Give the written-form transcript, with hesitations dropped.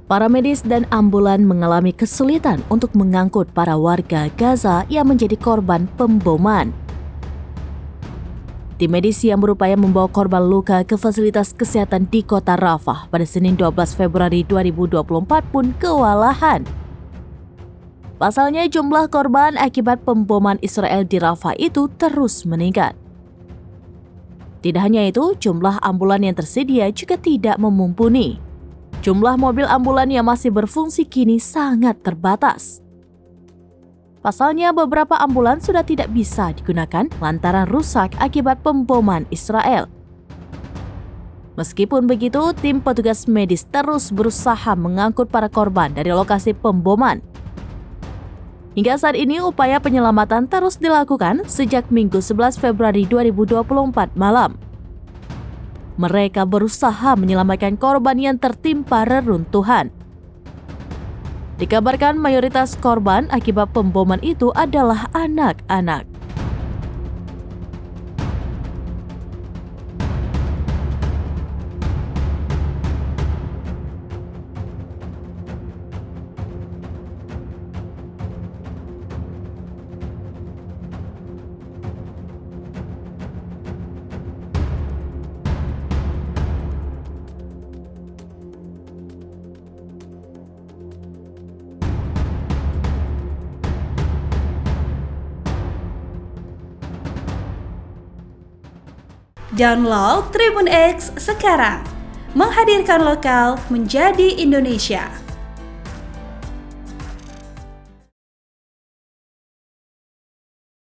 Para medis dan ambulan mengalami kesulitan untuk mengangkut para warga Gaza yang menjadi korban pemboman. Tim medis yang berupaya membawa korban luka ke fasilitas kesehatan di kota Rafah pada Senin 12 Februari 2024 pun kewalahan. Pasalnya jumlah korban akibat pemboman Israel di Rafah itu terus meningkat. Tidak hanya itu, jumlah ambulan yang tersedia juga tidak memumpuni. Jumlah mobil ambulan yang masih berfungsi kini sangat terbatas. Pasalnya beberapa ambulan sudah tidak bisa digunakan lantaran rusak akibat pemboman Israel. Meskipun begitu, tim petugas medis terus berusaha mengangkut para korban dari lokasi pemboman. Hingga saat ini upaya penyelamatan terus dilakukan sejak Minggu 11 Februari 2024 malam. Mereka berusaha menyelamatkan korban yang tertimpa reruntuhan. Dikabarkan mayoritas korban akibat pemboman itu adalah anak-anak. Download Tribun X sekarang, menghadirkan lokal menjadi Indonesia.